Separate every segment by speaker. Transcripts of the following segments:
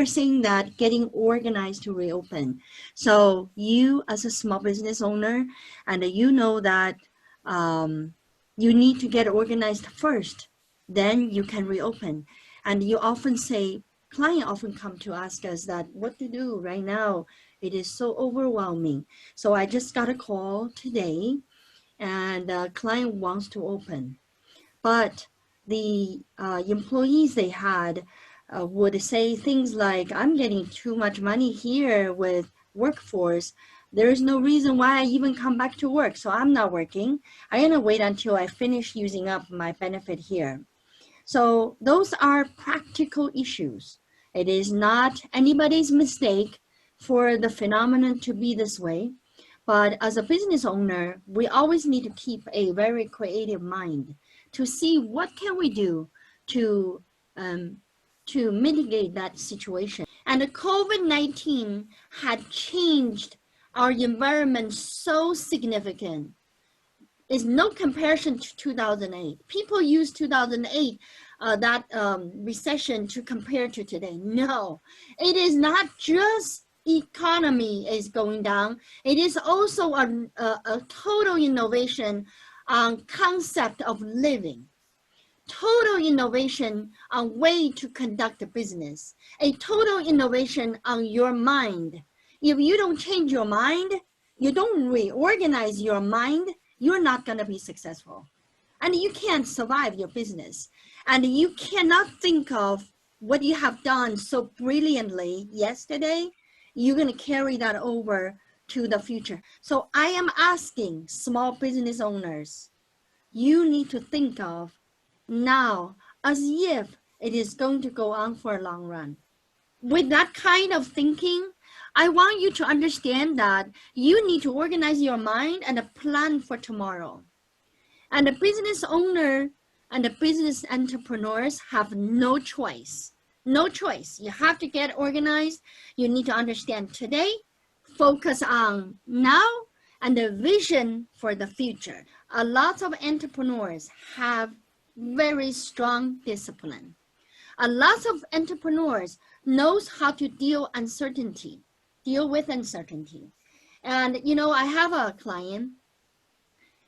Speaker 1: are saying that getting organized to reopen. So you as a small business owner, and you know that you need to get organized first, then you can reopen. And you often say, client often come to ask us that what to do right now. It is so overwhelming. So I just got a call today, and the client wants to open, but the employees they had would say things like, I'm getting too much money here with workforce. There is no reason why I even come back to work, so I'm not working. I'm gonna wait until I finish using up my benefit here. So those are practical issues. It is not anybody's mistake for the phenomenon to be this way. But as a business owner, we always need to keep a very creative mind to see what can we do to mitigate that situation. And the COVID-19 had changed our environment so significant. Is no comparison to 2008. People use 2008, that recession, to compare to today. No, it is not just economy is going down. It is also a total innovation on concept of living, total innovation on way to conduct a business, a total innovation on your mind. If you don't change your mind, you don't reorganize your mind, you're not going to be successful. And you can't survive your business. And you cannot think of what you have done so brilliantly yesterday. You're going to carry that over to the future. So I am asking small business owners, you need to think of now as if it is going to go on for a long run. With that kind of thinking, I want you to understand that you need to organize your mind and a plan for tomorrow. And the business owner and the business entrepreneurs have no choice. No choice. You have to get organized. You need to understand today, focus on now, and the vision for the future. A lot of entrepreneurs have very strong discipline. A lot of entrepreneurs knows how to deal with uncertainty. And you know, I have a client.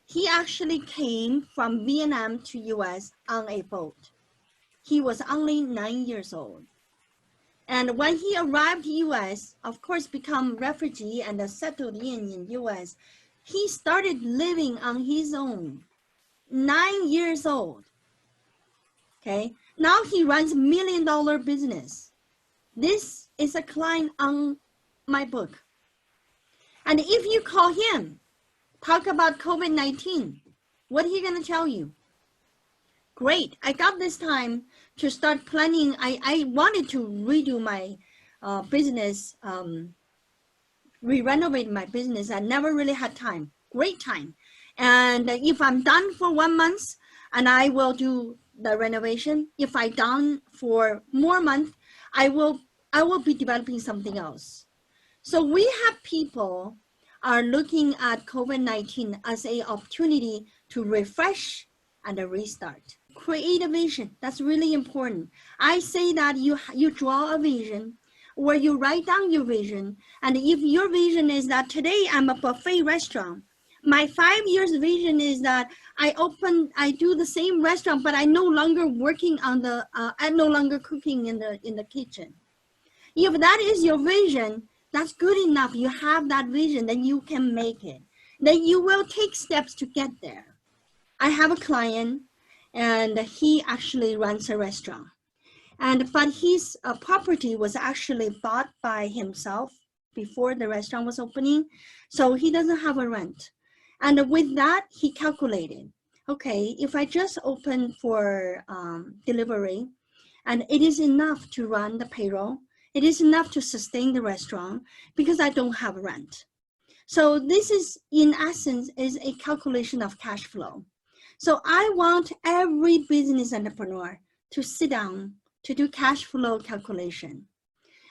Speaker 1: He actually came from Vietnam to US on a boat. He was only 9 years old. And when he arrived US, of course, become refugee and settled in US, he started living on his own, 9 years old. Okay, now he runs $1 million business. This is a client on my book. And if you call him, talk about COVID-19, what is he going to tell you? Great, I got this time to start planning. I wanted to redo my business, renovate my business. I never really had time. Great time. And if I'm done for 1 month, and I will do the renovation. If I'm done for more months, I will be developing something else. So we have people are looking at COVID-19 as an opportunity to refresh and restart. Create a vision. That's really important. I say that you draw a vision, or you write down your vision. And if your vision is that today I'm a buffet restaurant, my 5 years vision is that I do the same restaurant, but I no longer working on I'm no longer cooking in the kitchen. If that is your vision, that's good enough. You have that vision, then you can make it. Then you will take steps to get there. I have a client, and he actually runs a restaurant. But his property was actually bought by himself before the restaurant was opening, so he doesn't have a rent. And with that, he calculated, okay, if I just open for delivery, and it is enough to run the payroll, it is enough to sustain the restaurant because I don't have rent. So this is, in essence, is a calculation of cash flow. So I want every business entrepreneur to sit down to do cash flow calculation.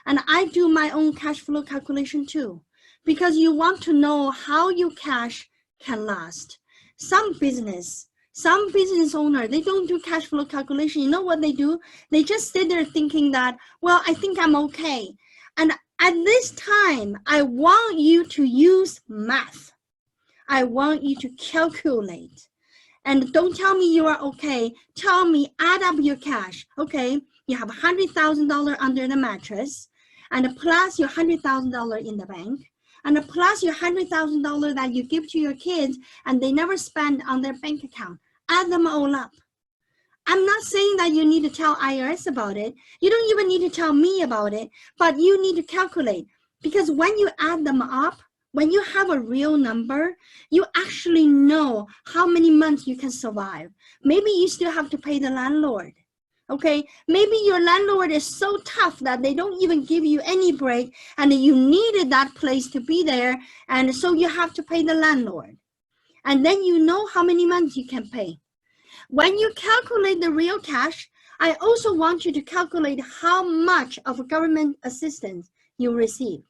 Speaker 1: And I do my own cash flow calculation too, because you want to know how your cash can last. Some business Some business owner, they don't do cash flow calculation. You know what they do? They just sit there thinking that, well, I think I'm okay. And at this time, I want you to use math. I want you to calculate. And don't tell me you are okay. Tell me, add up your cash. Okay, you have $100,000 under the mattress, and plus your $100,000 in the bank, and plus your $100,000 that you give to your kids and they never spend on their bank account. Add them all up. I'm not saying that you need to tell IRS about it. You don't even need to tell me about it, but you need to calculate, because when you add them up, when you have a real number, you actually know how many months you can survive. Maybe you still have to pay the landlord. Okay, maybe your landlord is so tough that they don't even give you any break, and you needed that place to be there, and so you have to pay the landlord. And then you know how many months you can pay. When you calculate the real cash, I also want you to calculate how much of government assistance you receive.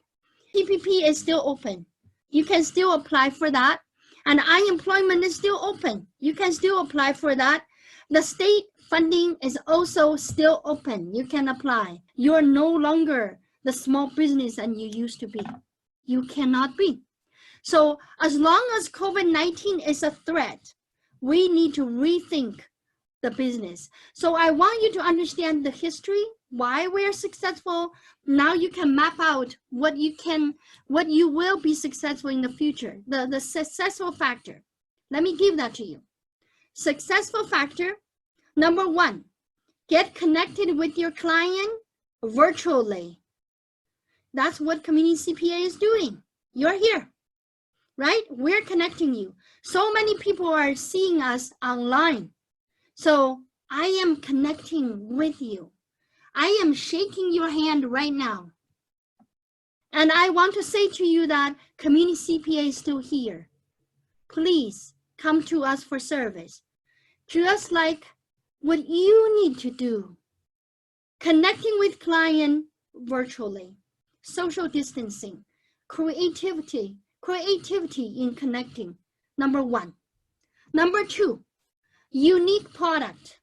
Speaker 1: PPP is still open. You can still apply for that. And unemployment is still open. You can still apply for that. The state funding is also still open. You can apply. You're no longer the small business that you used to be. You cannot be. So as long as COVID-19 is a threat, we need to rethink the business. So I want you to understand the history, why we're successful. Now you can map out what you will be successful in the future, the successful factor. Let me give that to you. Successful factor, number one, get connected with your client virtually. That's what Community CPA is doing. You're here, right? We're connecting you. So many people are seeing us online. So I am connecting with you. I am shaking your hand right now. And I want to say to you that Community CPA is still here. Please come to us for service. Just like what you need to do. Connecting with client virtually. Social distancing. Creativity in connecting. Number one. Number two, unique product.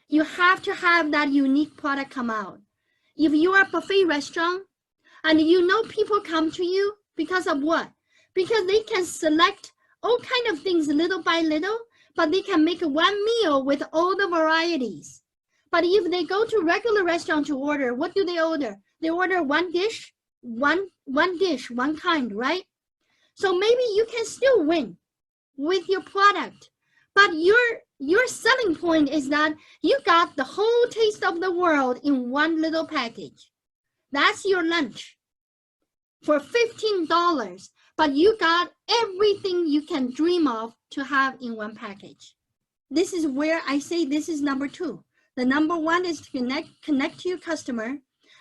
Speaker 1: You have to have that unique product come out. If you are a buffet restaurant and you know people come to you because of what? Because they can select all kind of things little by little, but they can make one meal with all the varieties. But if they go to regular restaurant to order, what do they order? They order one dish, one dish, one kind, right? So maybe you can still win with your product, but your selling point is that you got the whole taste of the world in one little package. That's your lunch for $15, but you got everything you can dream of to have in one package. This is where I say this is number two. The number one is to connect to your customer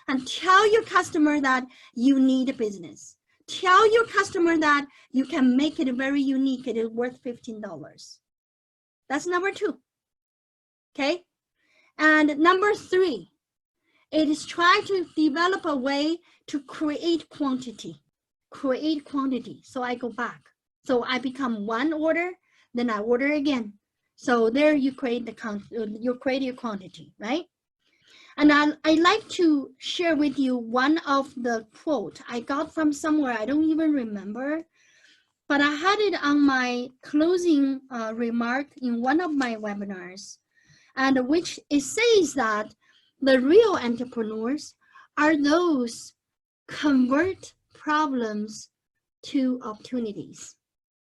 Speaker 1: and tell your customer that you need a business. Tell your customer that you can make it very unique. It is worth $15. That's number two. Okay? And number three, it is try to develop a way to create quantity. Create quantity. So I go back. So I become one order, then I order again. So there you create your quantity, right? And I like to share with you one of the quote I got from somewhere, I don't even remember, but I had it on my closing remark in one of my webinars, and which it says that the real entrepreneurs are those convert problems to opportunities.